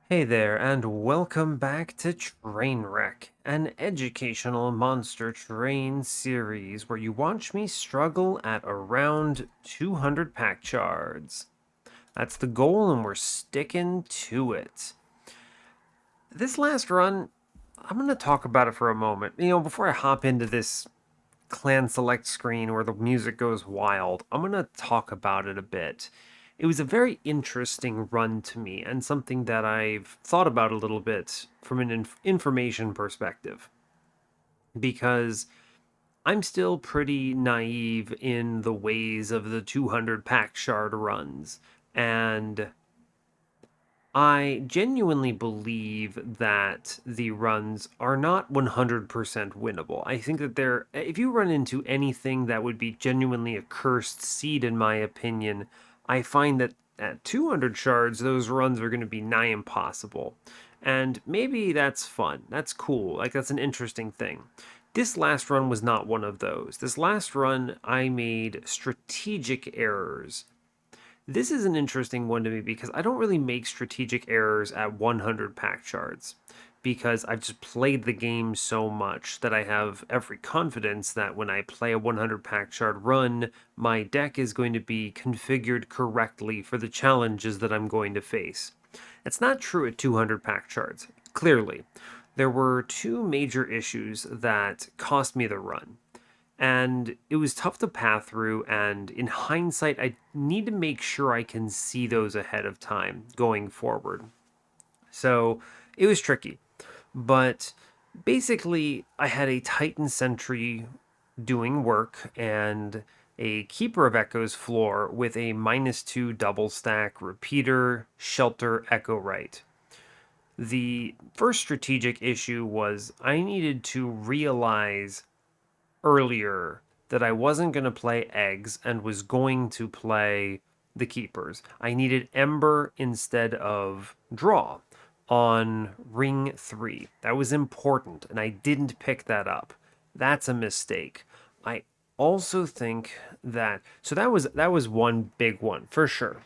Hey there, and welcome back to Trainwreck, an educational monster train series where you watch me struggle at around 200 Pact Shards. That's the goal, and we're sticking to it. This last run, I'm going to talk about it for a moment. Before I hop into this clan select screen where the music goes wild, I'm going to talk about it a bit. It was a very interesting run to me and something that I've thought about a little bit from an information perspective because I'm still pretty naive in the ways of the 200 pack shard runs. And I genuinely believe that the runs are not 100% winnable. I think that if you run into anything that would be genuinely a cursed seed, in my opinion, I find that at 200 shards, those runs are going to be nigh impossible. And maybe that's fun. That's cool. Like, that's an interesting thing. This last run was not one of those. This last run, I made strategic errors. This is an interesting one to me because I don't really make strategic errors at 100 pack shards because I've just played the game so much that I have every confidence that when I play a 100 pack shard run, my deck is going to be configured correctly for the challenges that I'm going to face. It's not true at 200 pack shards, clearly. There were two major issues that cost me the run, and it was tough to path through, and in hindsight I need to make sure I can see those ahead of time going forward. So it was tricky, but basically I had a Titan sentry doing work and a Keeper of Echoes floor with a -2 double stack repeater shelter echo right. The first strategic issue was I needed to realize earlier that I wasn't going to play eggs and was going to play the keepers. I needed Ember instead of draw on ring 3. That was important, and I didn't pick that up. That's a mistake. I also think that that was one big one for sure.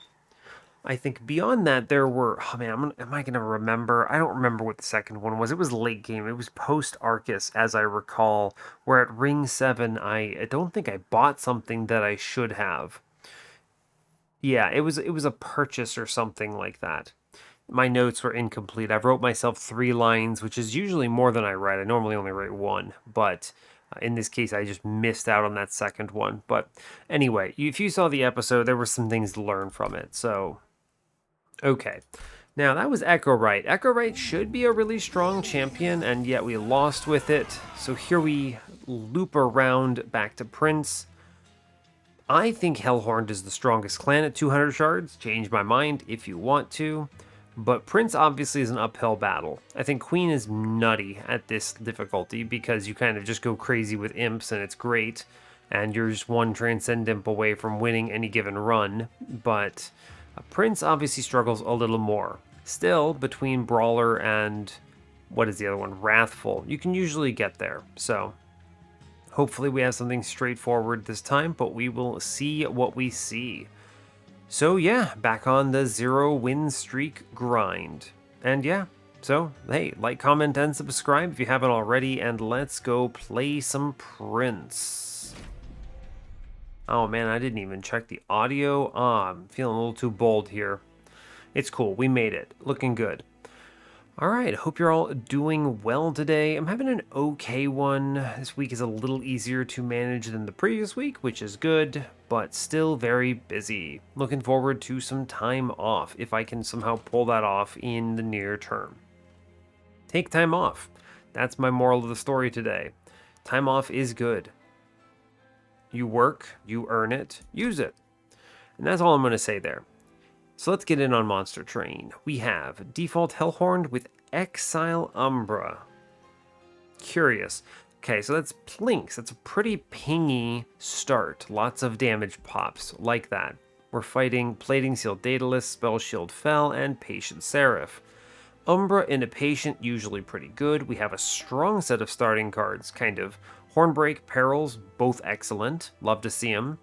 I think beyond that, there were. Oh man, am I gonna remember? I don't remember what the second one was. It was late game. It was post Arcus, as I recall. Where at Ring 7, I don't think I bought something that I should have. Yeah, it was a purchase or something like that. My notes were incomplete. I wrote myself 3 lines, which is usually more than I write. I normally only write one, but in this case, I just missed out on that second one. But anyway, if you saw the episode, there were some things to learn from it. So okay. Now that was Echo Right. Echo Right should be a really strong champion, and yet we lost with it. So here we loop around back to Prince. I think Hellhorned is the strongest clan at 200 shards. Change my mind if you want to. But Prince obviously is an uphill battle. I think Queen is nutty at this difficulty because you kind of just go crazy with imps and it's great. And you're just one Transcend Imp away from winning any given run. But Prince obviously struggles a little more. Still, between Brawler and what is the other one? Wrathful, you can usually get there. So hopefully we have something straightforward this time, but we will see what we see. So yeah, back on the 0 win streak grind. And yeah, so hey, like, comment, and subscribe if you haven't already, and let's go play some Prince. Oh man, I didn't even check the audio. I'm feeling a little too bold here. It's cool, we made it. Looking good. Alright, hope you're all doing well today. I'm having an okay one. This week is a little easier to manage than the previous week, which is good, but still very busy. Looking forward to some time off, if I can somehow pull that off in the near term. Take time off. That's my moral of the story today. Time off is good. You work, you earn it, use it. And that's all I'm going to say there. So let's get in on Monster Train. We have default Hellhorned with Exile Umbra. Curious. Okay, so that's Plinks. That's a pretty pingy start. Lots of damage pops like that. We're fighting Plating Seal Daedalus, Spell Shield Fell, and Patient Seraph. Umbra and a Patient, usually pretty good. We have a strong set of starting cards, kind of. Hornbreak, Perils, both excellent. Love to see them.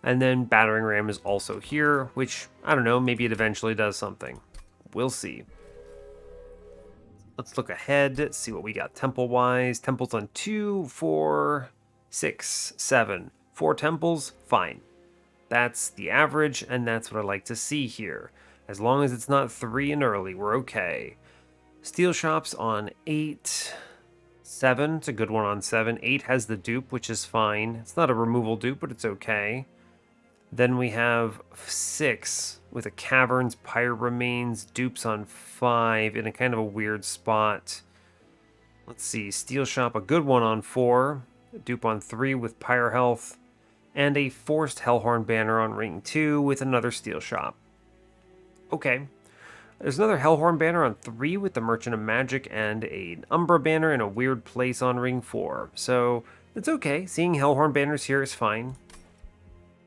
And then Battering Ram is also here, which, I don't know, maybe it eventually does something. We'll see. Let's look ahead, see what we got temple-wise. Temples on 2, 4, 6, 7. 4 temples, fine. That's the average, and that's what I like to see here. As long as it's not 3 and early, we're okay. Steel shops on 8. 7, it's a good one on 7. 8 has the dupe, which is fine. It's not a removal dupe, but it's okay. Then we have 6 with a Caverns, Pyre Remains, dupes on 5 in a kind of a weird spot. Let's see, Steel Shop, a good one on 4, a dupe on 3 with Pyre Health, and a Forced Hellhorned banner on ring 2 with another Steel Shop. Okay. There's another Hellhorned banner on 3 with the Merchant of Magic and an Umbra banner in a weird place on ring 4. So, it's okay. Seeing Hellhorned banners here is fine.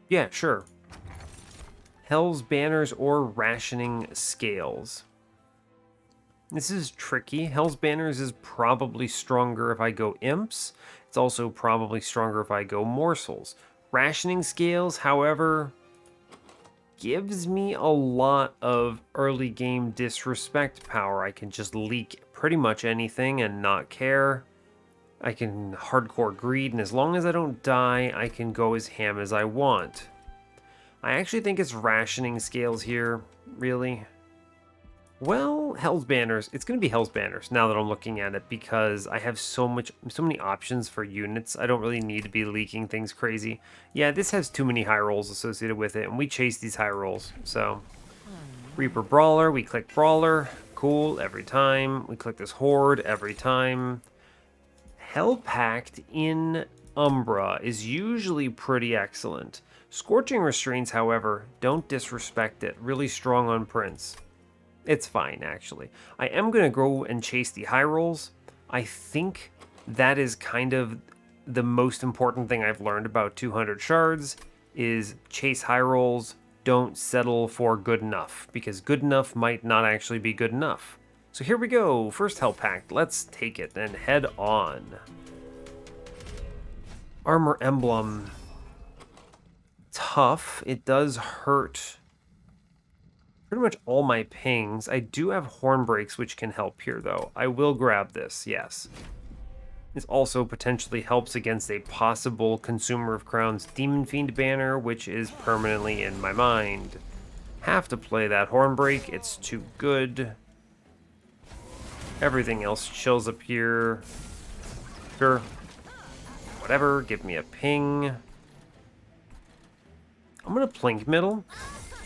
Yeah, sure. Hell's banners or rationing scales. This is tricky. Hell's banners is probably stronger if I go imps. It's also probably stronger if I go morsels. Rationing scales, however, gives me a lot of early game disrespect power. I can just leak pretty much anything and not care. I can hardcore greed, and as long as I don't die, I can go as ham as I want. I actually think it's rationing scales here, really. Well, Hell's Banners. It's going to be Hell's Banners now that I'm looking at it, because I have so many options for units. I don't really need to be leaking things crazy. Yeah, this has too many high rolls associated with it, and we chase these high rolls. So, Reaper Brawler, we click Brawler. Cool, every time. We click this Horde every time. Hell Pact in Umbra is usually pretty excellent. Scorching Restraints, however, don't disrespect it. Really strong on Prince. It's fine, actually. I am going to go and chase the high rolls. I think that is kind of the most important thing I've learned about 200 shards is chase high rolls, don't settle for good enough, because good enough might not actually be good enough. So here we go, first Hell Pact, let's take it and head on. Armor Emblem. Tough, it does hurt pretty much all my pings. I do have horn breaks, which can help here, though. I will grab this, yes. This also potentially helps against a possible Consumer of Crowns Demon Fiend banner, which is permanently in my mind. Have to play that horn break, it's too good. Everything else chills up here. Sure. Whatever, give me a ping. I'm gonna plink middle.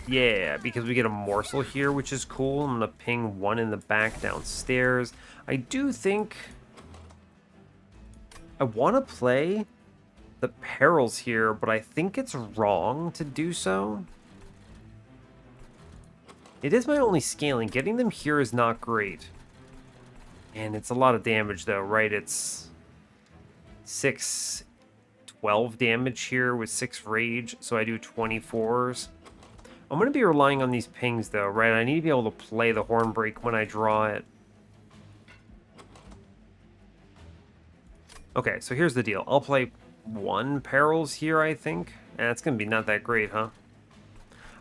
Yeah, because we get a morsel here, which is cool. I'm gonna ping 1 in the back downstairs. I do think I want to play the perils here, but I think it's wrong to do so. It is my only scaling. Getting them here is not great. And it's a lot of damage, though, right? It's 12 damage here with 6 rage, so I do 24s. I'm going to be relying on these pings, though, right? I need to be able to play the horn break when I draw it. Okay, so here's the deal. I'll play 1 perils here, I think. And it's going to be not that great, huh?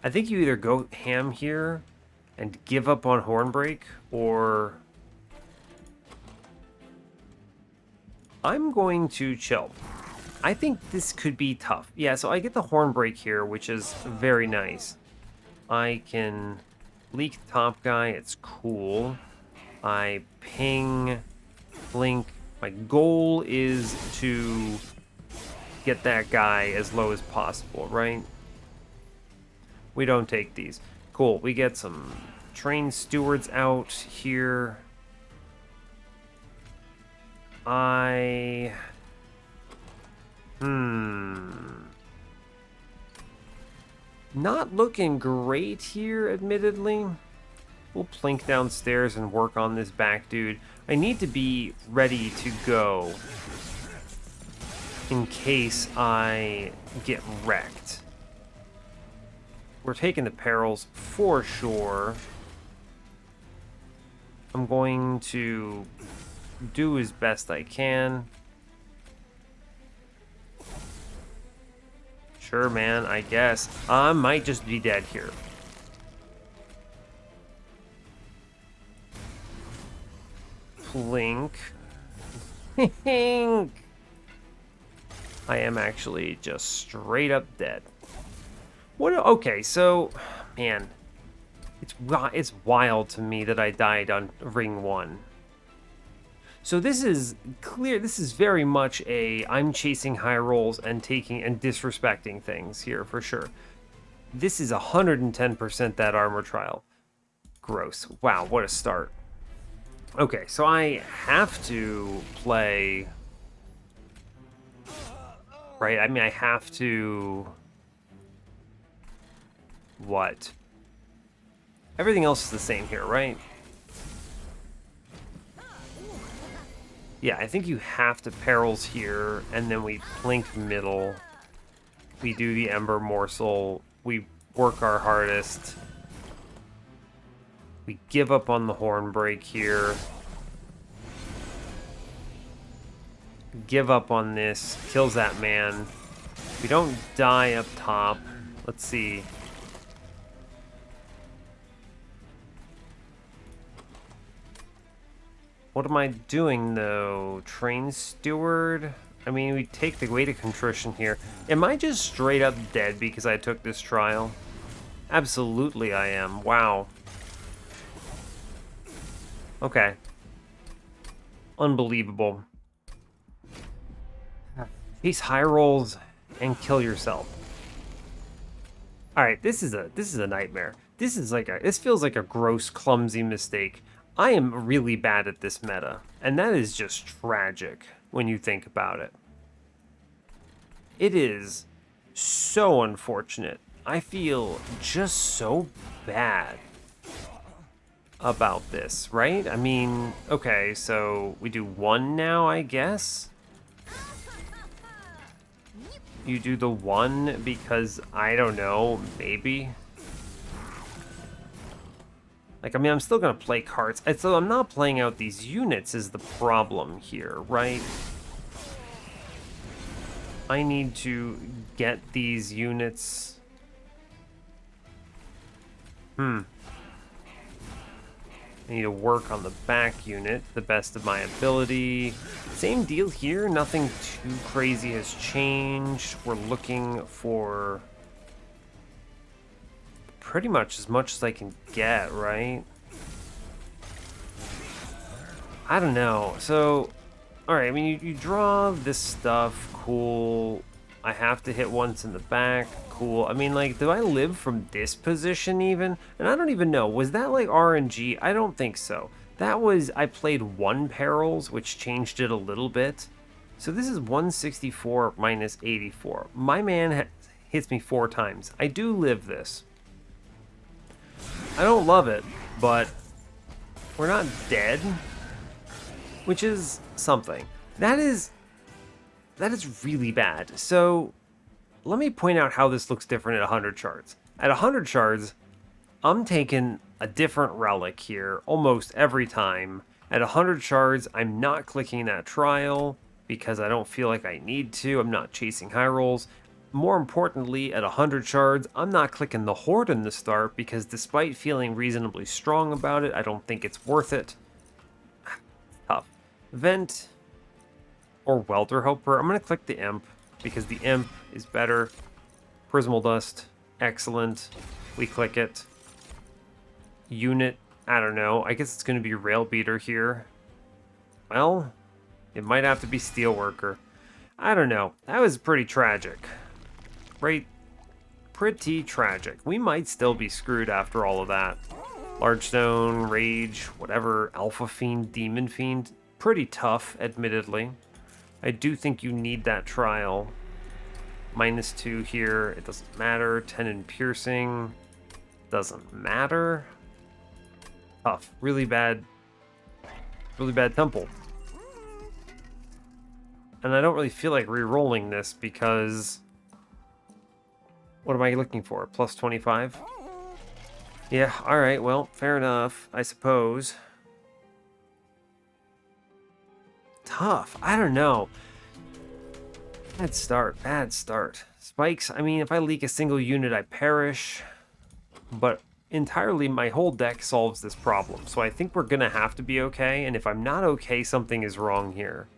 I think you either go ham here and give up on horn break, or I'm going to chill. I think this could be tough. Yeah, so I get the horn break here, which is very nice. I can leak the top guy, it's cool. I ping, blink. My goal is to get that guy as low as possible, right? We don't take these. Cool, we get some train stewards out here. Not looking great here, admittedly. We'll plink downstairs and work on this back dude. I need to be ready to go in case I get wrecked. We're taking the perils for sure. I'm going to do as best I can. Sure, man, I guess. I might just be dead here. Plink. Hink. I am actually just straight up dead. What? Okay, so, man, it's wild to me that I died on ring 1. So this is clear. This is very much a I'm chasing high rolls and taking and disrespecting things here for sure. This is 110% that armor trial. Gross. Wow, what a start. Okay, so I have to play. Right, I mean, I have to... What? Everything else is the same here, right? Yeah, I think you have to perils here, and then we plink middle. We do the Ember Morsel. We work our hardest. We give up on the Horn Break here. Give up on this. Kills that man. We don't die up top. Let's see. What am I doing, though? Train Steward? I mean, we take the weight of contrition here. Am I just straight up dead because I took this trial? Absolutely I am. Wow. Okay. Unbelievable. These high rolls and kill yourself. All right, this is a nightmare. This feels like a gross, clumsy mistake. I am really bad at this meta, and that is just tragic when you think about it. It is so unfortunate. I feel just so bad about this, right? I mean, okay, so we do 1 now, I guess. You do the 1 because, I don't know, maybe. Like, I mean, I'm still going to play cards. So I'm not playing out these units is the problem here, right? I need to get these units. I need to work on the back unit to the best of my ability. Same deal here. Nothing too crazy has changed. We're looking for pretty much as I can get, right? I don't know. So, alright, I mean, you draw this stuff, cool. I have to hit once in the back, cool. I mean, like, do I live from this position even? And I don't even know. Was that, like, RNG? I don't think so. That was, I played 1 perils, which changed it a little bit. So this is 164 minus 84. My man hits me 4 times. I do live this. I don't love it, but we're not dead, which is something. That is really bad. So let me point out how this looks different at 100 shards. At 100 shards, I'm taking a different relic here almost every time. At 100 shards, I'm not clicking that trial because I don't feel like I need to. I'm not chasing high rolls. More importantly, at 100 shards, I'm not clicking the Horde in the start because despite feeling reasonably strong about it, I don't think it's worth it. Tough. Vent or Welder Helper. I'm going to click the Imp because the Imp is better. Prismal Dust, excellent. We click it. Unit, I don't know. I guess it's going to be Rail Beater here. Well, it might have to be Steelworker. I don't know. That was pretty tragic. Right? Pretty tragic. We might still be screwed after all of that. Large Stone, Rage, whatever, Alpha Fiend, Demon Fiend. Pretty tough, admittedly. I do think you need that trial. -2 here. It doesn't matter. 10 in Piercing. Doesn't matter. Tough. Really bad temple. And I don't really feel like re-rolling this because... What am I looking for? Plus 25? Yeah, alright, well, fair enough, I suppose. Tough, I don't know. Bad start, bad start. Spikes, I mean, if I leak a single unit, I perish. But entirely my whole deck solves this problem. So I think we're going to have to be okay. And if I'm not okay, something is wrong here.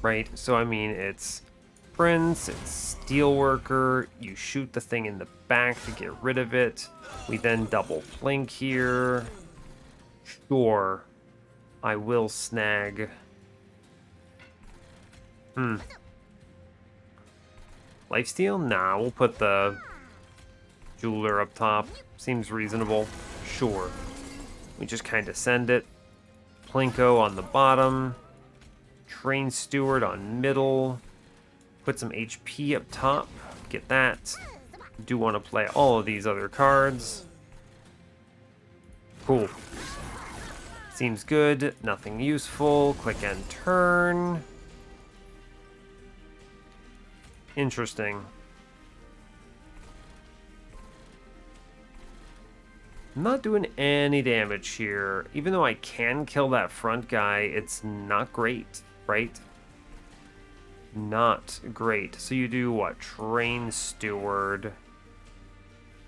Right? So, I mean, it's Prince, it's Steelworker. You shoot the thing in the back to get rid of it. We then double plink here. Sure. I will snag. Lifesteal? Nah, we'll put the Jeweler up top. Seems reasonable. Sure. We just kind of send it. Plinko on the bottom. Train Steward on middle. Put some HP up top. Get that. Do want to play all of these other cards. Cool. Seems good. Nothing useful. Click end turn. Interesting. I'm not doing any damage here. Even though I can kill that front guy, it's not great, right? Not great. So you do what? Train Steward. I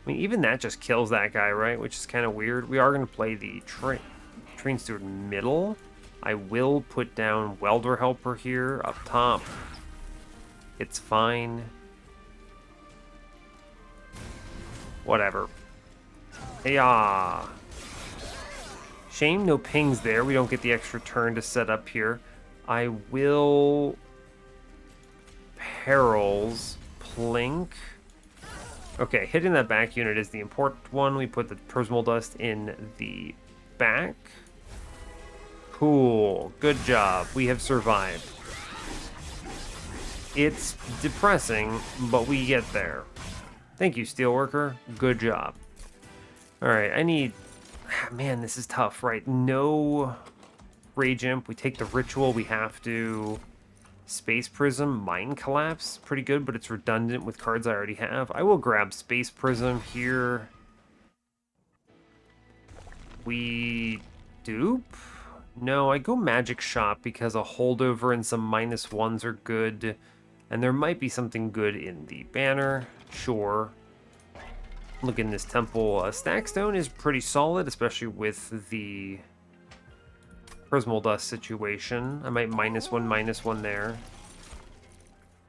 mean, even that just kills that guy, right? Which is kind of weird. We are going to play the Train Steward middle. I will put down Welder Helper here up top. It's fine. Whatever. Hey-ah. Shame no pings there. We don't get the extra turn to set up here. I will... Perils. Plink. Okay, hitting that back unit is the important one. We put the Prismal Dust in the back. Cool. Good job. We have survived. It's depressing, but we get there. Thank you, Steelworker. Good job. Alright, I need... Man, this is tough, right? No Rage Imp. We take the Ritual. We have to... Space Prism. Mind Collapse. Pretty good, but it's redundant with cards I already have. I will grab Space Prism here. We... Dupe? No, I go Magic Shop because a Holdover and some -1s are good. And there might be something good in the banner. Sure. Look in this temple. Stackstone is pretty solid, especially with the Prismal Dust situation. I might -1 there.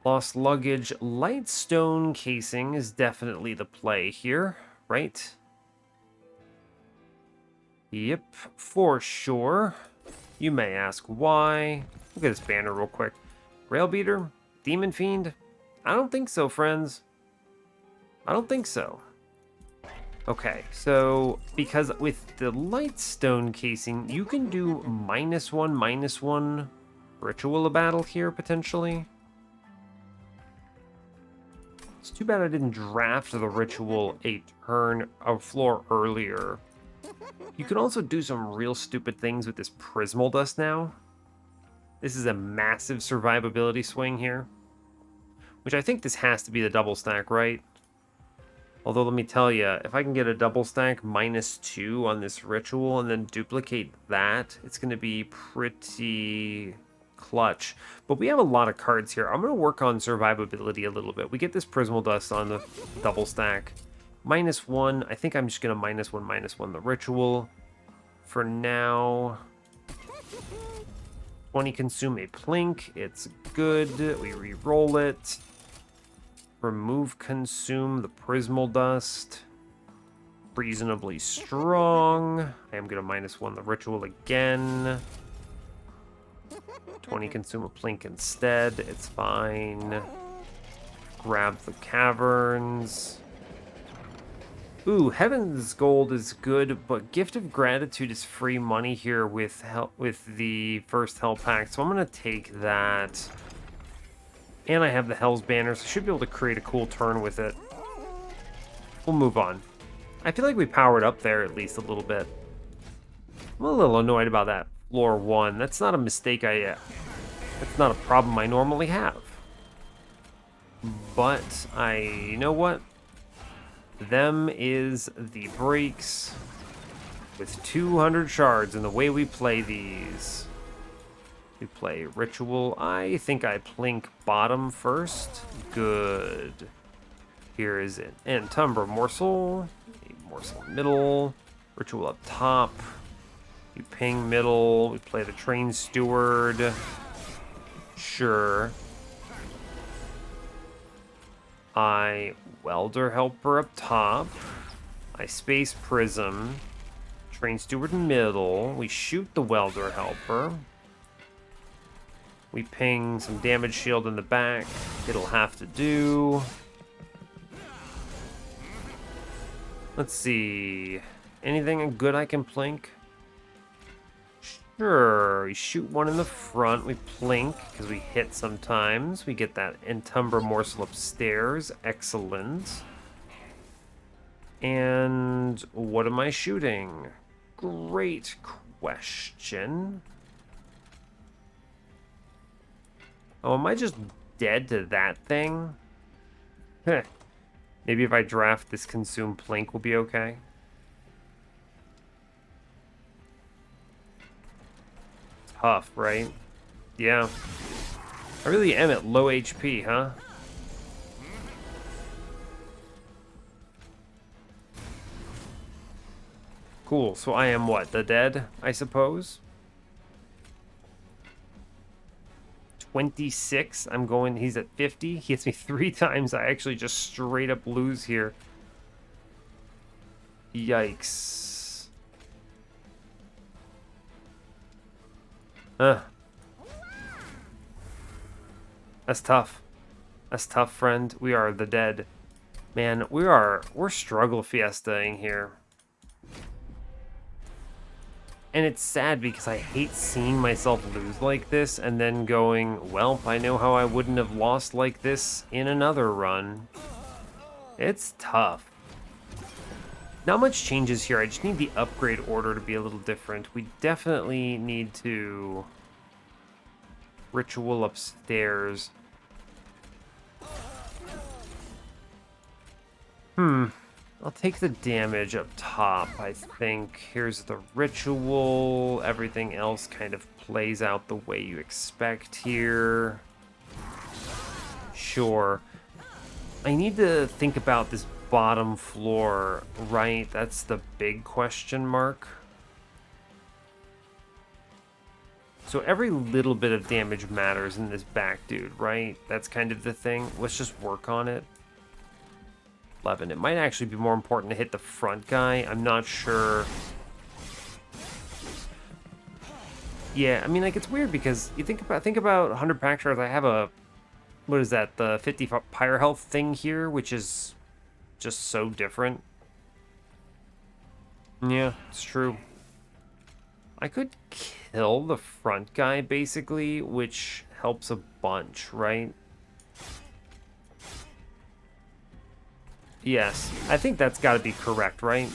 Lost Luggage. Lightstone Casing is definitely the play here, right? Yep, for sure. You may ask why. Look at this banner real quick. Railbeater? Demon Fiend? I don't think so, friends. I don't think so. Okay, so because with the Lightstone Casing, you can do -1 Ritual of Battle here, potentially. It's too bad I didn't draft the Ritual a floor earlier. You can also do some real stupid things with this Prismal Dust now. This is a massive survivability swing here. Which I think this has to be the double stack, right? Although, let me tell you, if I can get a double stack -2 on this Ritual and then duplicate that, it's going to be pretty clutch. But we have a lot of cards here. I'm going to work on survivability a little bit. We get this Prismal Dust on the double stack. -1, I think I'm just going to -1 the Ritual. For now, 20 consume a Plink. It's good. We re-roll it. Remove consume the Prismal Dust. Reasonably strong. I am going to -1 the Ritual again. 20 consume a Plink instead. It's fine. Grab the Caverns. Ooh, Heaven's Gold is good, but Gift of Gratitude is free money here with the first Hell Pact, so I'm going to take that. And I have the Hell's Banner, so I should be able to create a cool turn with it. We'll move on. I feel like we powered up there at least a little bit. I'm a little annoyed about that floor 1. That's not a mistake that's not a problem I normally have. But you know what? Them is the breaks with 200 shards and the way we play these. We play Ritual. I think I plink bottom first. Good. Here is an Antumbra morsel. A morsel middle. Ritual up top. You ping middle. We play the Train Steward. Sure. I Welder Helper up top. I Space Prism. Train Steward middle. We shoot the Welder Helper. We ping some damage shield in the back. It'll have to do. Let's see. Anything good I can plink? Sure. We shoot one in the front. We plink because we hit sometimes. We get that Entumbra morsel upstairs. Excellent. And what am I shooting? Great question. Oh, am I just dead to that thing? Heh. Maybe if I draft this Consume Plink will be okay. Tough, right? Yeah. I really am at low HP, huh? Cool, so I am what? The dead, I suppose? 26. I'm going, he's at 50. He hits me 3 times. I actually just straight up lose here. Yikes. That's tough. That's tough, friend. We are the dead. Man, we're struggle fiestaing here. And it's sad because I hate seeing myself lose like this and then going, well, I know how I wouldn't have lost like this in another run. It's tough. Not much changes here. I just need the upgrade order to be a little different. We definitely need to ritual upstairs. I'll take the damage up top, I think. Here's the ritual. Everything else kind of plays out the way you expect here. Sure. I need to think about this bottom floor, right? That's the big question mark. So every little bit of damage matters in this back dude, right? That's kind of the thing. Let's just work on it. 11. It might actually be more important to hit the front guy. I'm not sure. Yeah, I mean, like, it's weird because you think about 100 Pact Shards. I have a, what is that, the 50 Pyre Health thing here, which is just so different. Yeah, it's true. I could kill the front guy, basically, which helps a bunch, right? Yes, I think that's got to be correct, right?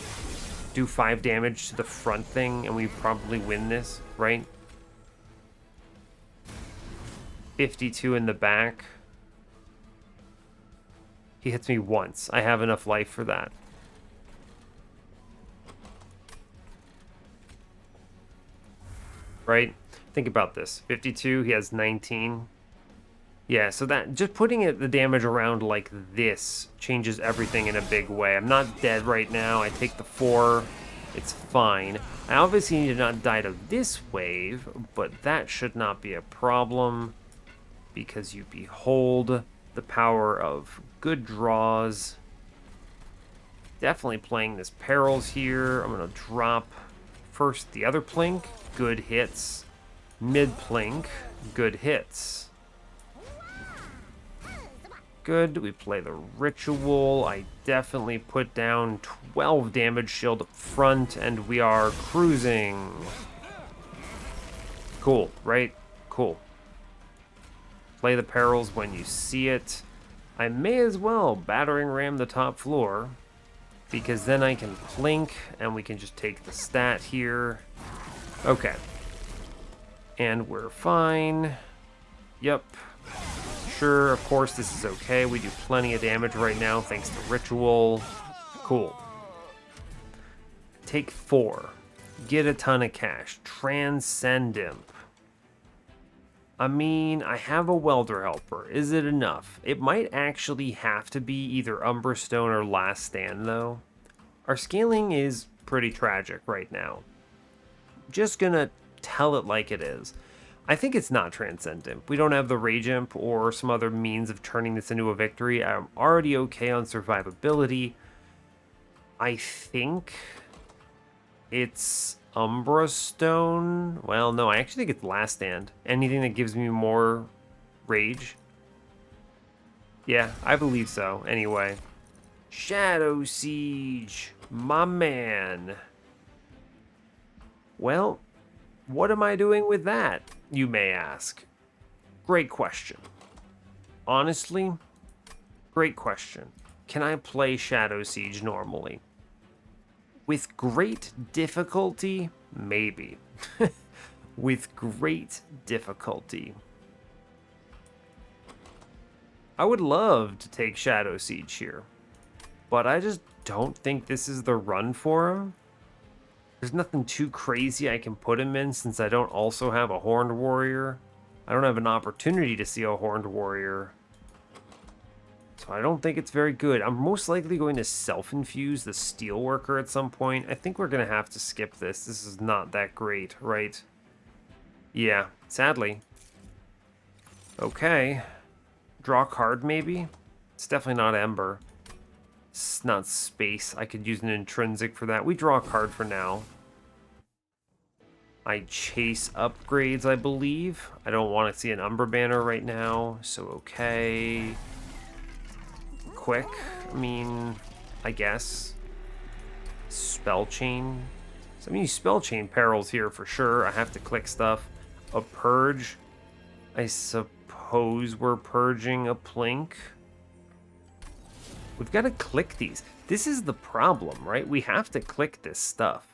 Do 5 damage to the front thing, and we probably win this, right? 52 in the back. He hits me once. I have enough life for that. Right? Think about this. 52, he has 19. Yeah, so that just putting the damage around like this changes everything in a big way. I'm not dead right now. I take the 4. It's fine. I obviously need to not die to this wave, but that should not be a problem because you behold the power of good draws. Definitely playing this perils here. I'm going to drop first the other plink. Good hits. Mid plink. Good hits. Good. We play the ritual. I definitely put down 12 damage shield up front, and we are cruising. Cool, right? Cool. Play the perils when you see it. I may as well battering ram the top floor, because then I can plink, and we can just take the stat here. Okay. And we're fine. Yep. Sure, of course this is okay. We do plenty of damage right now thanks to ritual. Cool. Take 4. Get a ton of cash. Transcend Imp. I mean, I have a welder helper. Is it enough? It might actually have to be either Umbra Stone or Last Stand, though. Our scaling is pretty tragic right now. Just gonna tell it like it is. I think it's not Transcendent. We don't have the Rage Imp or some other means of turning this into a victory. I'm already okay on survivability. I think it's Umbra Stone. Well, no, I actually think it's Last Stand. Anything that gives me more rage. Yeah, I believe so. Anyway. Shadow Siege, my man. Well, what am I doing with that, you may ask? Great question. Honestly, great question. Can I play Shadow Siege normally? With great difficulty, maybe. With great difficulty. I would love to take Shadow Siege here, but I just don't think this is the run for him. There's nothing too crazy I can put him in since I don't also have a Horned Warrior. I don't have an opportunity to see a Horned Warrior. So I don't think it's very good. I'm most likely going to self-infuse the Steelworker at some point. I think we're going to have to skip this. This is not that great, right? Yeah, sadly. Okay. Draw a card, maybe? It's definitely not Ember. It's not Space. I could use an Intrinsic for that. We draw a card for now. I chase upgrades, I believe. I don't want to see an Umbra banner right now, so okay. Quick, I mean, I guess. Spell Chain. So I mean, Spell Chain perils here for sure. I have to click stuff. A Purge. I suppose we're purging a Plink. We've got to click these. This is the problem, right? We have to click this stuff.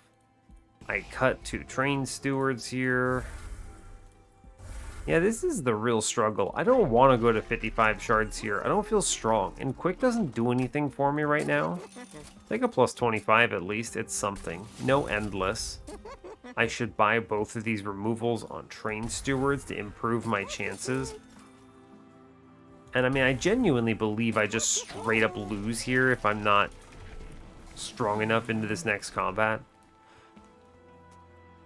I cut 2 Train Stewards here. Yeah, this is the real struggle. I don't want to go to 55 shards here. I don't feel strong. And Quick doesn't do anything for me right now. Like a plus 25 at least. It's something. No Endless. I should buy both of these removals on Train Stewards to improve my chances. And I mean, I genuinely believe I just straight up lose here if I'm not strong enough into this next combat.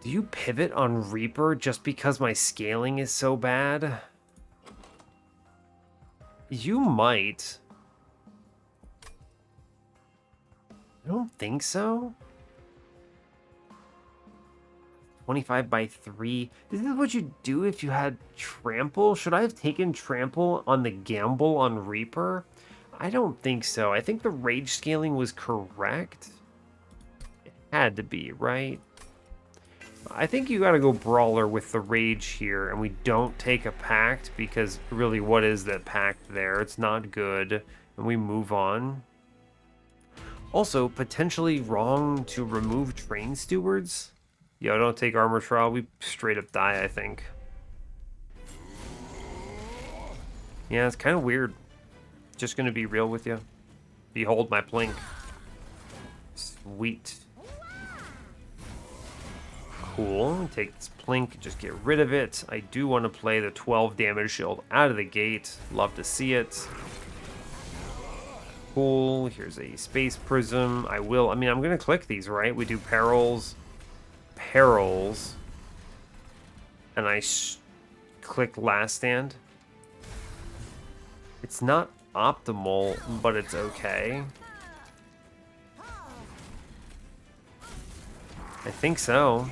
Do you pivot on Reaper just because my scaling is so bad? You might. I don't think so. 25 by 3. This is what you do if you had Trample. Should I have taken Trample on the gamble on Reaper? I don't think so. I think the rage scaling was correct. It had to be, right? I think you gotta go Brawler with the rage here, and we don't take a Pact, because really, what is that Pact there? It's not good, and we move on. Also, potentially wrong to remove Train Stewards. Yo, don't take Armor Trial. We straight up die, I think. Yeah, it's kind of weird. Just gonna be real with you. Behold my Plink. Sweet. Cool. Take this Plink, just get rid of it. I do want to play the 12 damage shield out of the gate. Love to see it. Cool. Here's a Space Prism. I mean, I'm going to click these, right? We do Perils. Perils. And I click Last Stand. It's not optimal, but it's okay. I think so.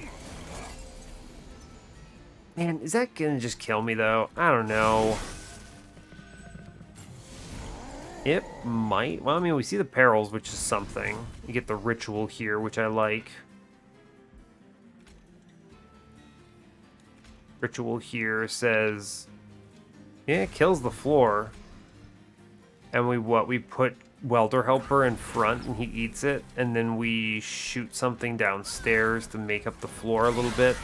Man, is that gonna just kill me, though? I don't know. It might. Well, I mean, we see the perils, which is something. You get the ritual here, which I like. Ritual here says... Yeah, it kills the floor. And we put Welder Helper in front, and he eats it. And then we shoot something downstairs to make up the floor a little bit.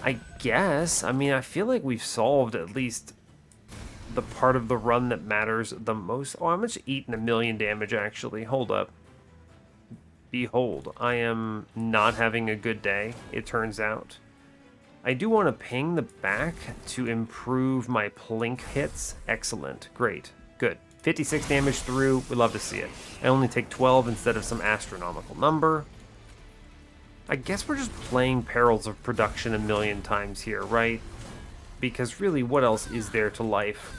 I guess. I mean, I feel like we've solved at least the part of the run that matters the most. Oh, I'm just eating 1,000,000 damage, actually. Hold up. Behold, I am not having a good day, it turns out. I do want to ping the back to improve my plink hits. Excellent. Great. Good. 56 damage through. We'd love to see it. I only take 12 instead of some astronomical number. I guess we're just playing Perils of Production a million times here, right? Because really, what else is there to life?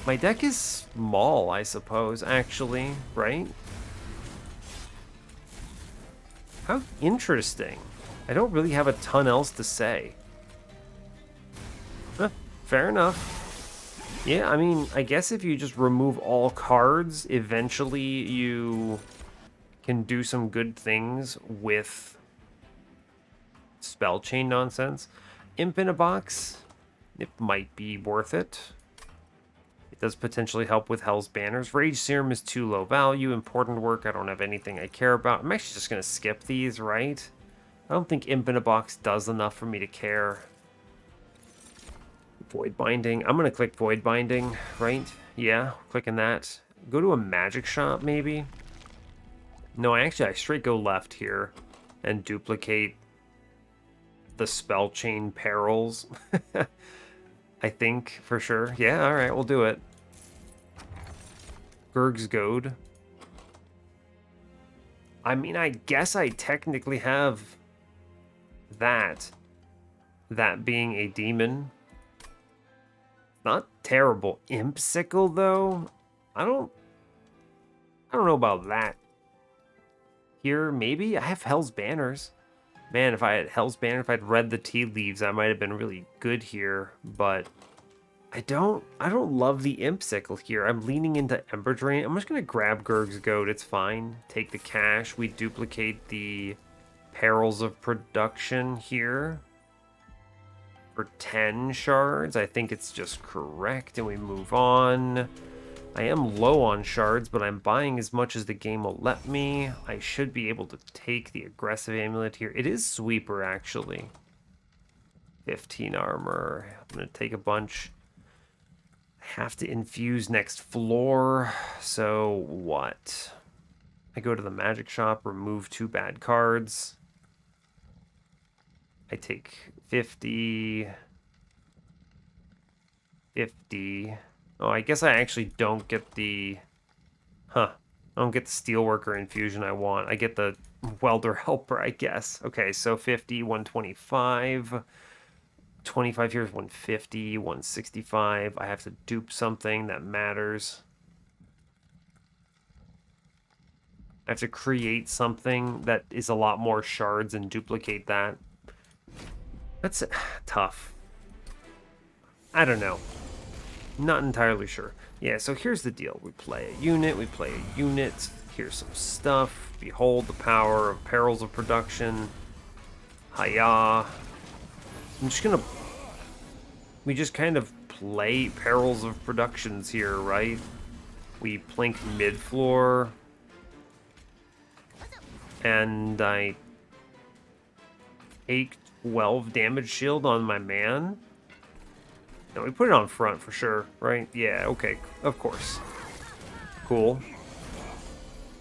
My deck is small, I suppose, actually, right? How interesting. I don't really have a ton else to say. Fair enough. Yeah, I mean, I guess if you just remove all cards, eventually you can do some good things with spell chain nonsense. Imp in a box, it might be worth it. It does potentially help with Hell's Banners. Rage Serum is too low value. Important work, I don't have anything I care about. I'm actually just going to skip these, right? I don't think Imp in a box does enough for me to care. Void Binding. I'm going to click Void Binding, right? Yeah, clicking that. Go to a magic shop, maybe? No, I straight go left here and duplicate the spell chain perils. I think, for sure. Yeah, alright, we'll do it. Gurg's Goad. I mean, I guess I technically have that. That being a demon. Not terrible. Imp Sickle, though? I don't know about that. Here, maybe? I have Hell's Banners. Man, if I had Hell's Banner, if I'd read the tea leaves, I might have been really good here, but I don't love the Imp Sickle here. I'm leaning into Ember Drain. I'm just gonna grab Gurg's Goat, it's fine. Take the cash, we duplicate the Perils of Production here. For 10 shards, I think it's just correct, and we move on. I am low on shards, but I'm buying as much as the game will let me. I should be able to take the aggressive amulet here. It is sweeper, actually. 15 armor. I'm going to take a bunch. I have to infuse next floor. So what? I go to the magic shop, remove 2 bad cards. I take 50. 50. Oh, I guess I actually don't get the... I don't get the Steelworker infusion I want. I get the Welder Helper, I guess. Okay, so 50, 125. 25 here is 150, 165. I have to dupe something that matters. I have to create something that is a lot more shards and duplicate that. That's tough. I don't know. Not entirely sure. Yeah, so here's the deal. We play a unit, Here's some stuff. Behold the power of Perils of Production. Hiya. I'm just gonna... We just kind of play Perils of Productions here, right? We plink mid-floor. And I take 12 damage shield on my man. No, we put it on front for sure, right? Yeah, okay, of course. Cool.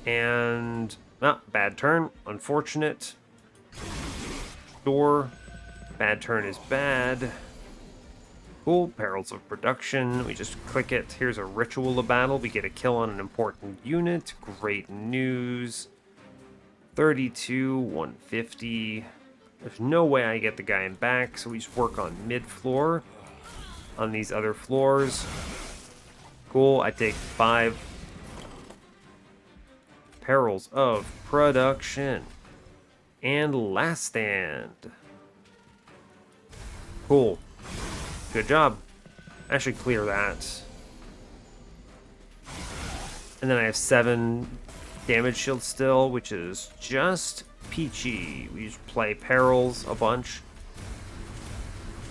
And, bad turn, unfortunate. Door, bad turn is bad. Cool, Perils of Production, we just click it. Here's a Ritual of Battle, we get a kill on an important unit. Great news. 32, 150. There's no way I get the guy in back, so we just work on mid-floor. On these other floors. Cool, I take 5 Perils of Production. And Last Stand. Cool. Good job. I should clear that. And then I have 7 damage shield still, which is just peachy. We just play Perils a bunch.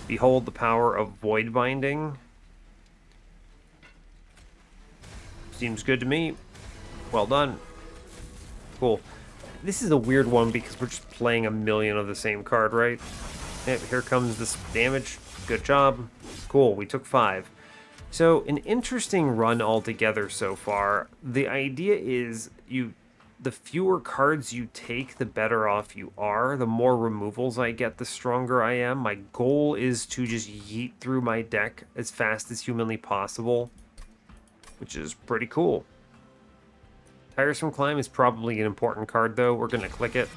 Behold the power of Void Binding. Seems good to me. Well done. Cool. This is a weird one because we're just playing a million of the same card, right? Yep, here comes this damage. Good job. Cool, we took 5. So, an interesting run altogether so far. The idea is you the fewer cards you take, the better off you are. The more removals I get, the stronger I am. My goal is to just yeet through my deck as fast as humanly possible, which is pretty cool. Tiresome Climb is probably an important card, though. We're going to click it.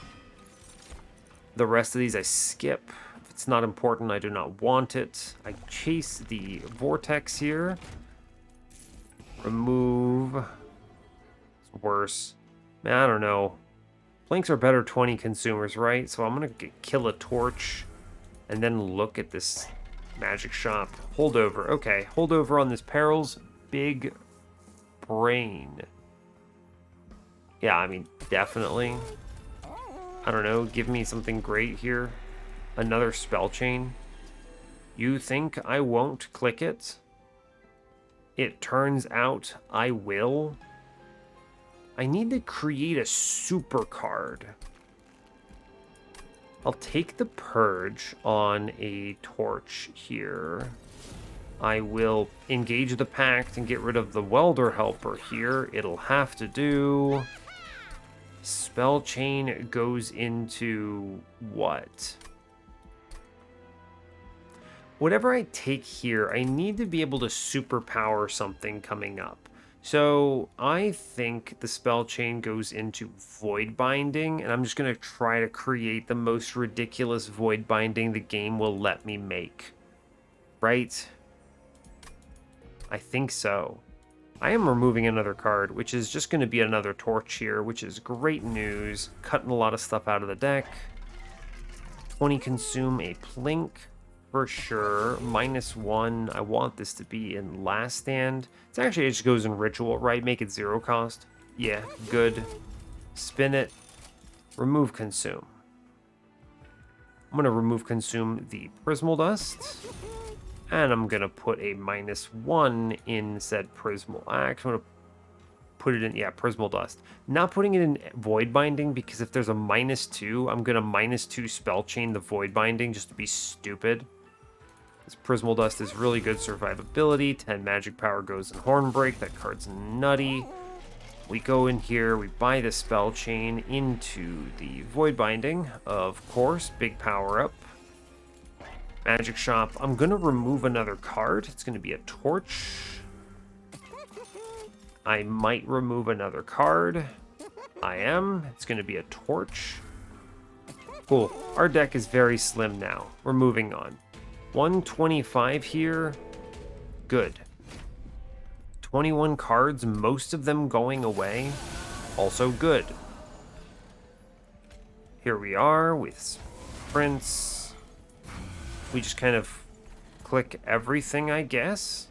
The rest of these I skip. If it's not important, I do not want it. I chase the Vortex here. Remove. It's worse. Man, I don't know. Blinks are better 20 consumers, right? So I'm going to kill a torch and then look at this magic shop. Holdover. Okay, holdover on this Perils. Big brain. Yeah, I mean, definitely. I don't know. Give me something great here. Another spell chain. You think I won't click it? It turns out I will. I need to create a super card. I'll take the Purge on a torch here. I will engage the Pact and get rid of the Welder Helper here. It'll have to do. Spell chain goes into what? Whatever I take here, I need to be able to superpower something coming up. So I think the spell chain goes into Void Binding, and I'm just going to try to create the most ridiculous Void Binding the game will let me make. Right? I think so. I am removing another card, which is just going to be another torch here, which is great news. Cutting a lot of stuff out of the deck. 20 consume a Plink. For sure. -1. I want this to be in last stand. It's actually, it just goes in ritual, right? Make it 0 cost. Yeah, good. Spin it. Remove consume. I'm going to remove consume the Prismal Dust. And I'm going to put a -1 in said Prismal. Actually, I'm going to put it in, yeah, Prismal Dust. Not putting it in Void Binding, because if there's a -2, I'm going to -2 spell chain the Void Binding just to be stupid. This Prismal Dust is really good survivability. 10 magic power goes in Hornbreak. That card's nutty. We go in here, we buy the spell chain into the Void Binding, of course. Big power up. Magic Shop. I'm going to remove another card. It's going to be a torch. I might remove another card. I am. It's going to be a torch. Cool. Our deck is very slim now. We're moving on. 125 here. Good. 21 cards, most of them going away. Also good. Here we are with Prince. We just kind of click everything, I guess.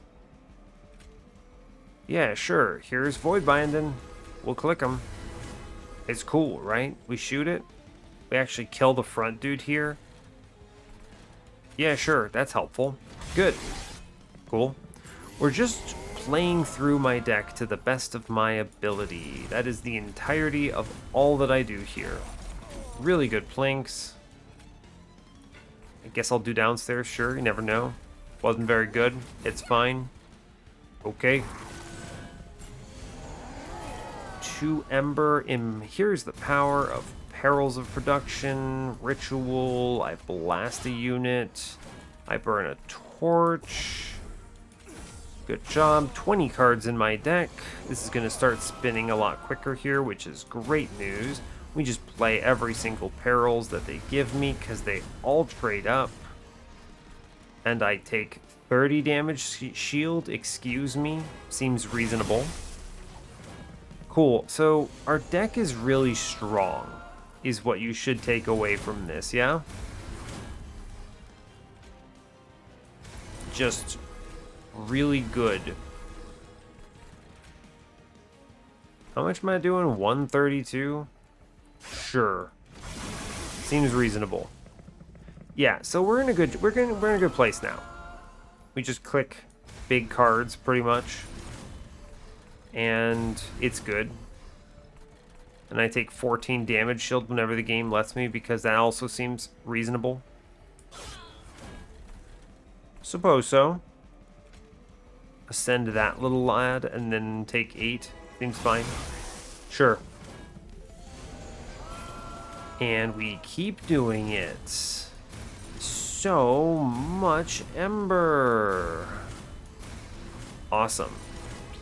Yeah, sure. Here's Void Binding. We'll click them. It's cool, right? We shoot it. We actually kill the front dude here. Yeah, sure. That's helpful. Good. Cool. We're just playing through my deck to the best of my ability. That is the entirety of all that I do here. Really good planks. I guess I'll do downstairs, sure. You never know. Wasn't very good. It's fine. Okay. 2 Ember. Here's the power of Perils of Production, Ritual. I blast a unit. I burn a torch. Good job. 20 cards in my deck. This is going to start spinning a lot quicker here, which is great news. We just play every single Perils that they give me because they all trade up. And I take 30 damage shield. Excuse me. Seems reasonable. Cool. So our deck is really strong, is what you should take away from this, yeah? Just really good. How much am I doing? 132? Sure. Seems reasonable. Yeah, so we're in a good place now. We just click big cards pretty much. And it's good. And I take 14 damage shield whenever the game lets me, because that also seems reasonable. Suppose so. Ascend that little lad and then take 8. Seems fine. Sure. And we keep doing it. So much Ember. Awesome.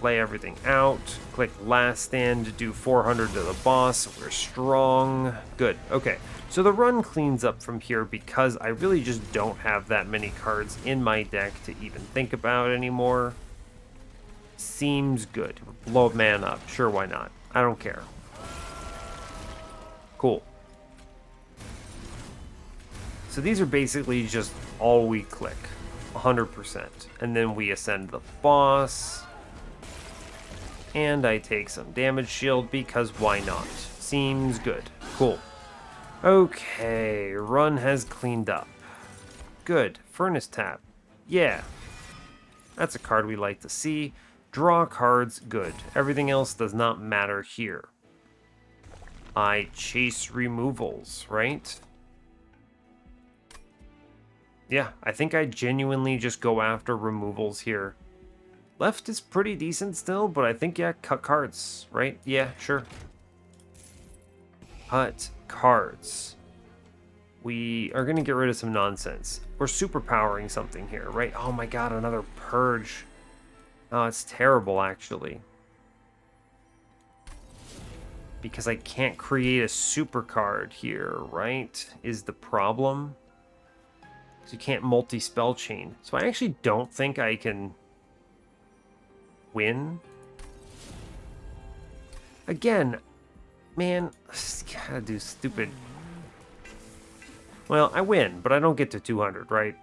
Play everything out. Click last stand to do 400 to the boss. We're strong. Good. Okay. So the run cleans up from here because I really just don't have that many cards in my deck to even think about anymore. Seems good. Blow a man up. Sure, why not? I don't care. Cool. So these are basically just all we click. 100%. And then we ascend the boss. And I take some damage shield because why not? Seems good. Cool. Okay, run has cleaned up. Good. Furnace tap. Yeah. That's a card we like to see. Draw cards. Good. Everything else does not matter here. I chase removals, right? Yeah, I think I genuinely just go after removals here. Left is pretty decent still, but I think, yeah, cut cards, right? Yeah, sure. Cut cards. We are going to get rid of some nonsense. We're superpowering something here, right? Oh my god, another purge. Oh, it's terrible, actually. Because I can't create a super card here, right? Is the problem. So you can't multi-spell chain. So I actually don't think I can win. Again, man, gotta do stupid. Well, I win, but I don't get to 200, right?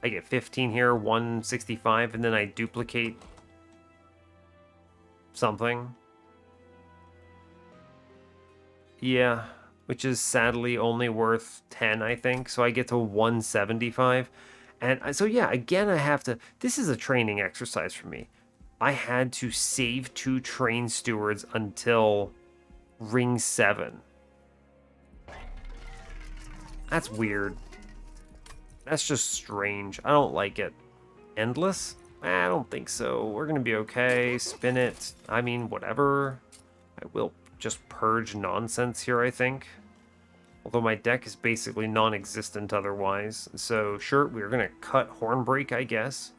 I get 15 here, 165, and then I duplicate something. Yeah, which is sadly only worth 10, I think. So I get to 175. And so, yeah, again, I have to... This is a training exercise for me. I had to save 2 train stewards until ring 7. That's weird. That's just strange. I don't like it. Endless? I don't think so. We're going to be okay. Spin it. I mean, whatever. I will just purge nonsense here, I think. Although my deck is basically non-existent otherwise. So, sure, we're going to cut Hornbreak, I guess.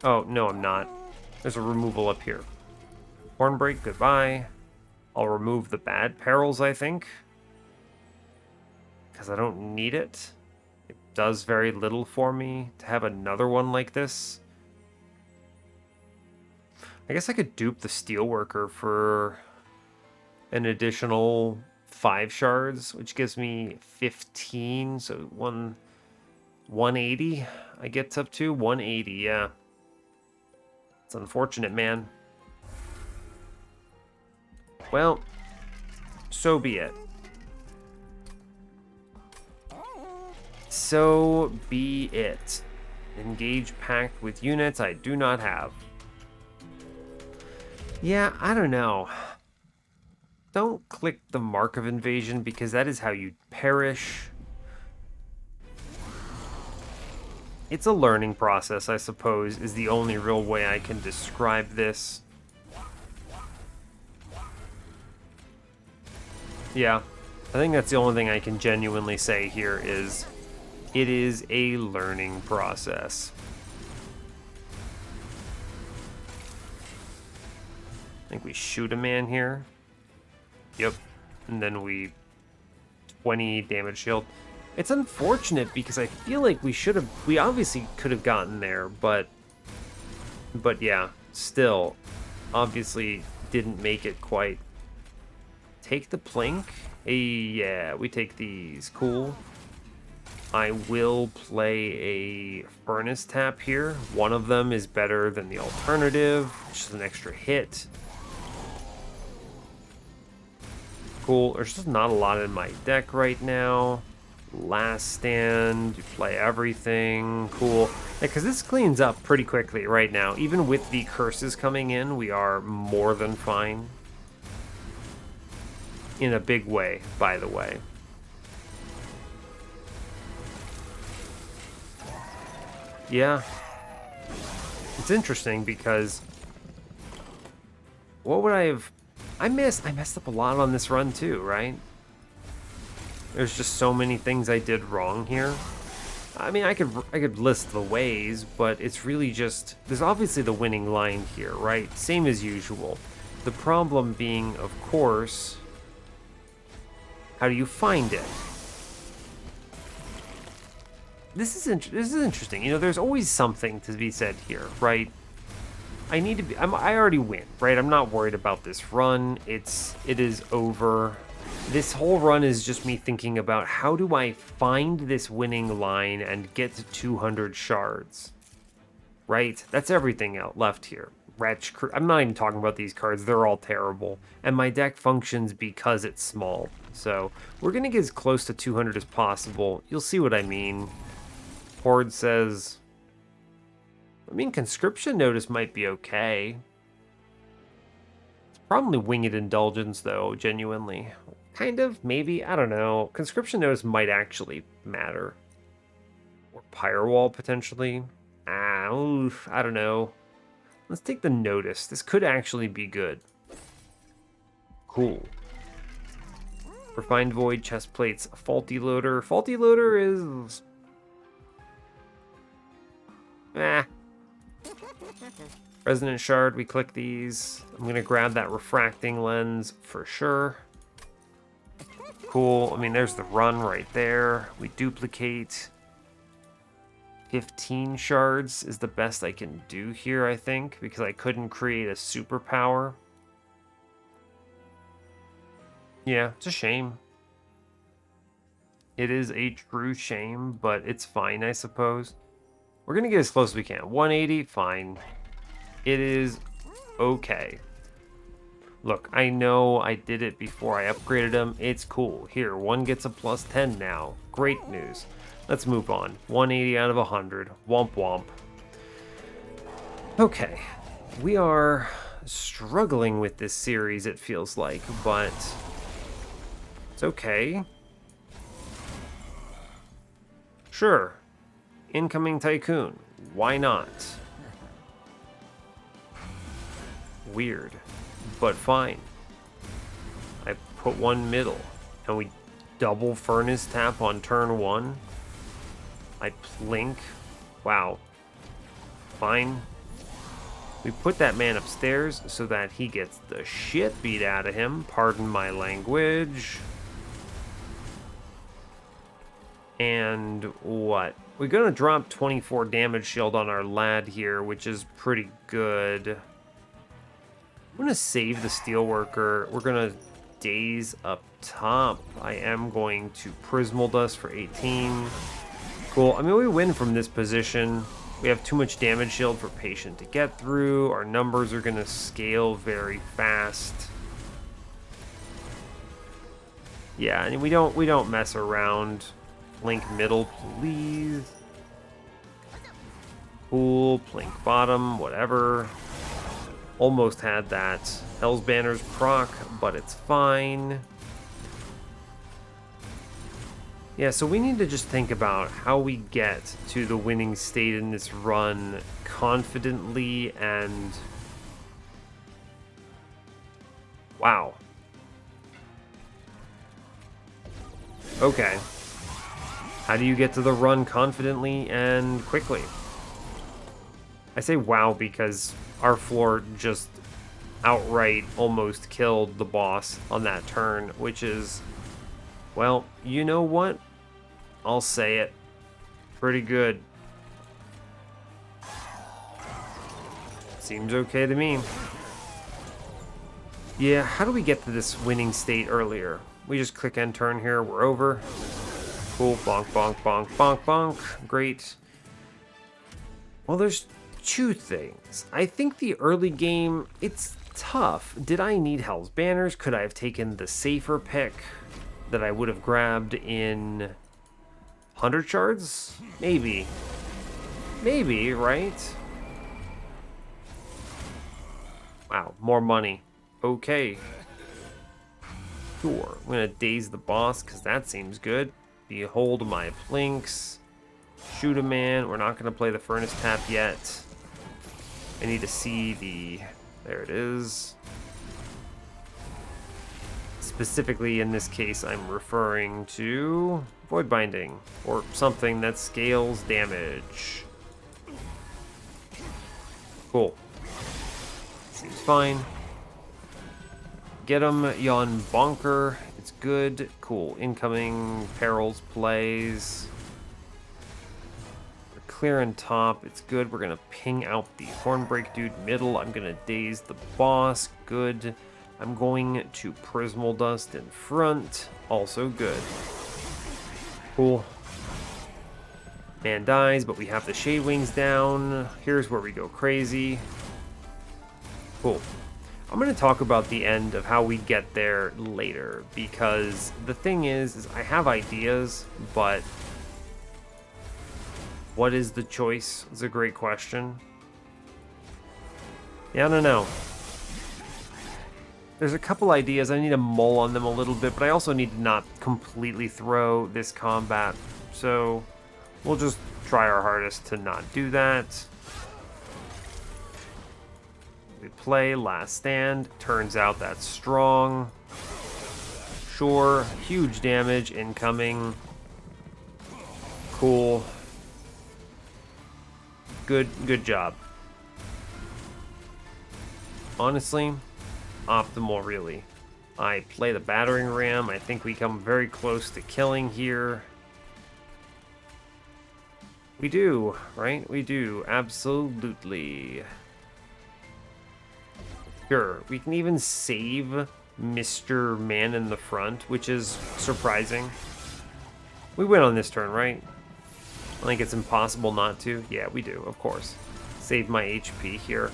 Oh, no, I'm not. There's a removal up here. Hornbreak, goodbye. I'll remove the bad perils, I think. Because I don't need it. It does very little for me to have another one like this. I guess I could dupe the Steelworker for an additional 5 shards, which gives me 15, so 180 I get up to. 180, yeah. It's unfortunate, man. Well, so be it. So be it. Engage pact with units I do not have. Yeah, I don't know. Don't click the Mark of Invasion because that is how you perish. It's a learning process, I suppose, is the only real way I can describe this. Yeah, I think that's the only thing I can genuinely say here is it is a learning process. I think we shoot a man here. Yep. And then we 20 damage shield. It's unfortunate because I feel like we obviously could have gotten there, but yeah, still obviously didn't make it quite. Take the plank. Yeah, we take these. Cool. I will play a furnace tap here. One of them is better than the alternative, which is an extra hit. Cool. There's just not a lot in my deck right now. Last stand. You play everything. Cool. Because this cleans up pretty quickly right now. Even with the curses coming in, we are more than fine. In a big way, by the way. Yeah. It's interesting because what would I have... I messed up a lot on this run too, right? There's just so many things I did wrong here. I mean, I could list the ways, but it's really just, there's obviously the winning line here, right? Same as usual. The problem being, of course, how do you find it? This is interesting. You know, there's always something to be said here, right? I need to be. I already win, right? I'm not worried about this run. It is over. This whole run is just me thinking about how do I find this winning line and get to 200 shards, right? That's everything out left here. Wretch. I'm not even talking about these cards. They're all terrible, and my deck functions because it's small. So we're gonna get as close to 200 as possible. You'll see what I mean. Horde says, I mean, Conscription Notice might be okay. It's probably Winged Indulgence, though, genuinely. Kind of, maybe, I don't know. Conscription Notice might actually matter. Or Firewall, potentially. Oof, I don't know. Let's take the Notice. This could actually be good. Cool. Refined Void, Chest Plates, Faulty Loader. Faulty Loader is... Resonant Shard, we click these. I'm gonna grab that Refracting Lens for sure. Cool, I mean, there's the run right there. We duplicate. 15 shards is the best I can do here, I think, because I couldn't create a superpower. Yeah, it's a shame. It is a true shame, but it's fine, I suppose. We're going to get as close as we can. 180, fine. It is okay. Look, I know I did it before I upgraded them. It's cool. Here, one gets a plus 10 now. Great news. Let's move on. 180 out of 100. Womp womp. Okay. We are struggling with this series, it feels like, but it's okay. Sure. Incoming Tycoon. Why not? Weird, but fine. I put one middle, and we double Furnace Tap on turn one. I plink. Wow. Fine. We put that man upstairs so that he gets the shit beat out of him. Pardon my language. And what? We're going to drop 24 damage shield on our lad here, which is pretty good. I'm going to save the Steelworker. We're going to Daze up top. I am going to Prismal Dust for 18. Cool. I mean, we win from this position. We have too much damage shield for Patient to get through. Our numbers are going to scale very fast. Yeah, and we don't mess around. Plink middle, please. Cool. Plink bottom, whatever. Almost had that. Hell's Banner's proc, but it's fine. Yeah, so we need to just think about how we get to the winning state in this run confidently and... Wow. Okay. How do you get to the run confidently and quickly? I say wow because our floor just outright almost killed the boss on that turn, which is, well, you know what? I'll say it. Pretty good. Seems okay to me. Yeah, how do we get to this winning state earlier? We just click end turn here, we're over. Cool, bonk, bonk, bonk, bonk, bonk. Great. Well, there's two things. I think the early game, it's tough. Did I need Hell's Banners? Could I have taken the safer pick that I would have grabbed in 100 shards? Maybe. Maybe, right? Wow, more money. Okay. Sure. I'm going to daze the boss because that seems good. Behold my plinks. Shoot a man. We're not going to play the Furnace Tap yet. I need to see the... There it is. Specifically, in this case, I'm referring to Void Binding, or something that scales damage. Cool. Seems fine. Get him, Yon Bonker. It's good. Cool. Incoming Perils plays. We're clearing top. It's good. We're going to ping out the Hornbreak dude middle. I'm going to daze the boss. Good. I'm going to Prismal Dust in front. Also good. Cool. Man dies, but we have the Shade Wings down. Here's where we go crazy. Cool. I'm going to talk about the end of how we get there later, because the thing is I have ideas, but what is the choice? It's a great question. Yeah, I don't know. There's a couple ideas. I need to mull on them a little bit, but I also need to not completely throw this combat. So we'll just try our hardest to not do that. We play Last Stand. Turns out that's strong. Sure. Huge damage incoming. Cool. Good job. Honestly, optimal, really. I play the battering ram. I think we come very close to killing here. We do, right? We do. Absolutely. Sure, we can even save Mr. Man in the front, which is surprising. We win on this turn, right? I think it's impossible not to. Yeah, we do, of course. Save my HP here.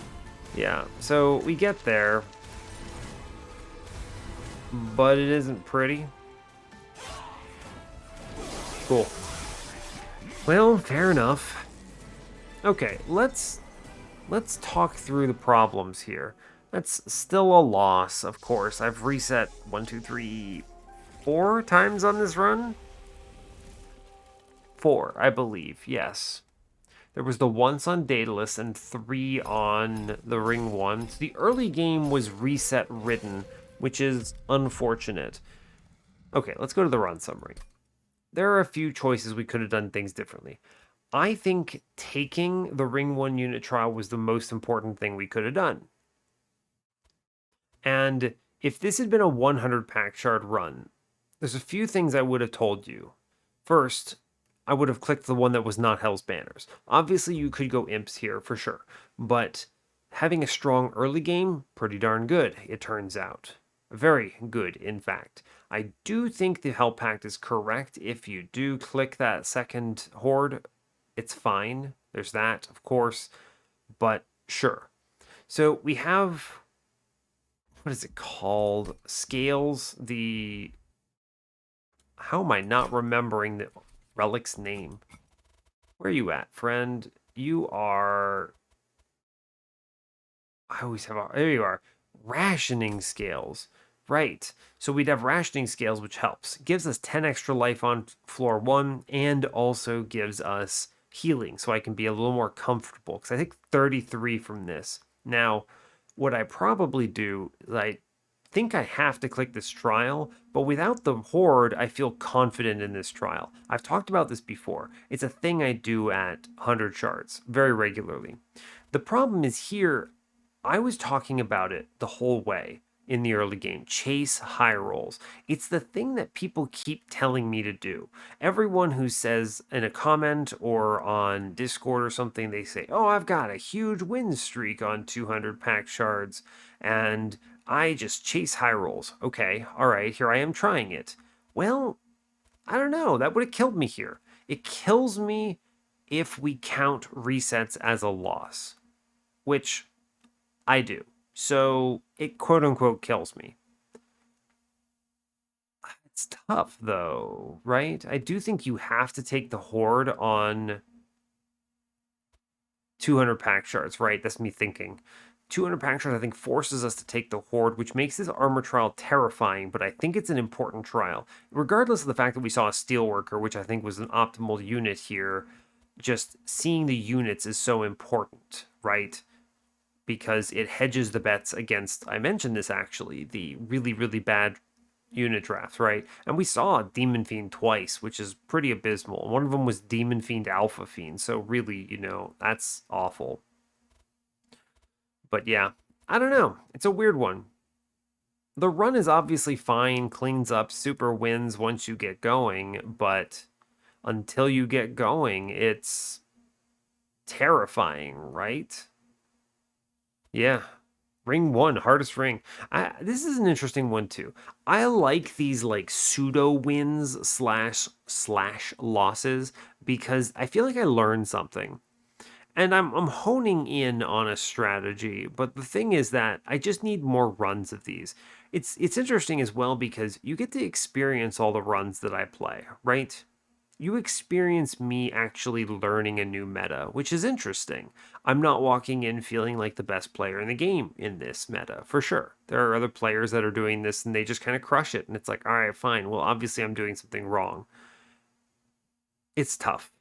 Yeah, so we get there. But it isn't pretty. Cool. Well, fair enough. Okay, let's talk through the problems here. That's still a loss, of course. I've reset 1, 2, 3, 4 times on this run. 4, I believe, yes. There was the once on Daedalus and 3 on the Ring 1. So the early game was reset ridden, which is unfortunate. Okay, let's go to the run summary. There are a few choices we could have done things differently. I think taking the Ring 1 unit trial was the most important thing we could have done. And if this had been a 100 Pact Shard run, there's a few things I would have told you. First, I would have clicked the one that was not Hell's Banners. Obviously, you could go Imps here for sure, but having a strong early game, pretty darn good, it turns out. Very good, in fact. I do think the Hell Pact is correct. If you do click that second Horde, it's fine. There's that, of course, but sure. So we have, what is it called? Scales, how am I not remembering the relic's name? Where are you at, friend? You are, I always have, there you are. Rationing scales. Right. So we'd have rationing scales, which helps. Gives us 10 extra life on floor 1 and also gives us healing, so I can be a little more comfortable, because I think 33 from this. Now, what I probably do is I think I have to click this trial, but without the Horde, I feel confident in this trial. I've talked about this before. It's a thing I do at 100 shards very regularly. The problem is here, I was talking about it the whole way in the early game. Chase high rolls. It's the thing that people keep telling me to do. Everyone who says in a comment or on Discord or something, they say, oh, I've got a huge win streak on 200 Pact Shards, and I just chase high rolls. Okay, all right, here I am trying it. Well, I don't know. That would have killed me here. It kills me if we count resets as a loss, which I do. So it quote unquote kills me. It's tough though, right? I do think you have to take the Horde on 200 Pact Shards, right? That's me thinking. 200 Pact Shards, I think, forces us to take the Horde, which makes this armor trial terrifying, but I think it's an important trial. Regardless of the fact that we saw a Steelworker, which I think was an optimal unit here, just seeing the units is so important, right? Because it hedges the bets against, I mentioned this actually, the really, really bad unit drafts, right? And we saw Demon Fiend twice, which is pretty abysmal. One of them was Demon Fiend Alpha Fiend, so really, that's awful. But yeah, I don't know. It's a weird one. The run is obviously fine, cleans up, super wins once you get going, but until you get going, it's terrifying, right? Yeah. Ring 1, hardest ring. This is an interesting one too. I like these like pseudo wins slash losses because I feel like I learned something. And I'm honing in on a strategy, but the thing is that I just need more runs of these. It's interesting as well because you get to experience all the runs that I play, right? You experience me actually learning a new meta, which is interesting. I'm not walking in feeling like the best player in the game in this meta, for sure. There are other players that are doing this and they just kind of crush it. And it's like, all right, fine. Well, obviously, I'm doing something wrong. It's tough.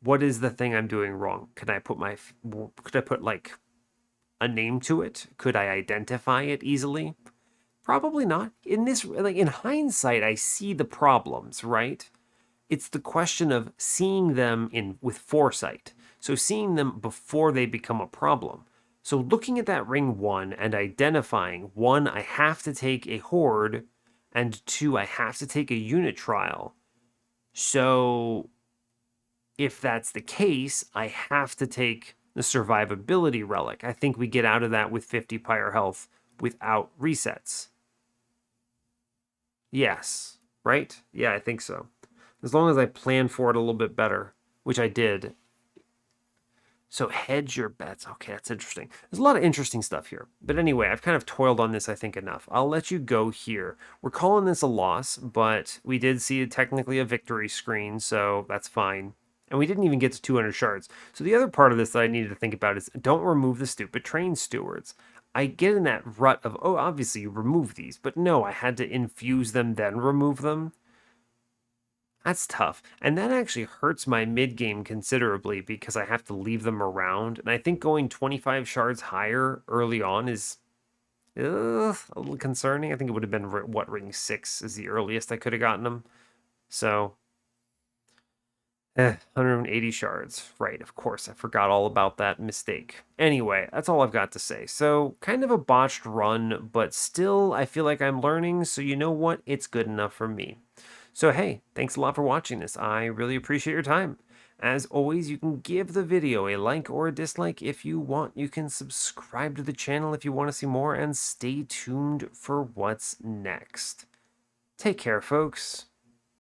What is the thing I'm doing wrong? Could I put like a name to it? Could I identify it easily? Probably not. In this, like in hindsight, I see the problems, right? It's the question of seeing them in with foresight. So seeing them before they become a problem. So looking at that ring 1 and identifying, 1, I have to take a horde, and 2, I have to take a unit trial. So if that's the case, I have to take the survivability relic. I think we get out of that with 50 pyre health without resets. Yes, right? Yeah, I think so. As long as I plan for it a little bit better, which I did. So hedge your bets. Okay, that's interesting. There's a lot of interesting stuff here. But anyway, I've kind of toiled on this, I think, enough. I'll let you go here. We're calling this a loss, but we did see technically a victory screen, so that's fine. And we didn't even get to 200 shards. So the other part of this that I needed to think about is don't remove the stupid train stewards. I get in that rut of, oh, obviously you remove these, but no, I had to infuse them, then remove them. That's tough. And that actually hurts my mid game considerably because I have to leave them around. And I think going 25 shards higher early on is a little concerning. I think it would have been, what, ring 6 is the earliest I could have gotten them. So, 180 shards. Right, of course. I forgot all about that mistake. Anyway, that's all I've got to say. So, kind of a botched run, but still, I feel like I'm learning. So, you know what? It's good enough for me. So hey, thanks a lot for watching this. I really appreciate your time. As always, you can give the video a like or a dislike if you want. You can subscribe to the channel if you want to see more, and stay tuned for what's next. Take care, folks.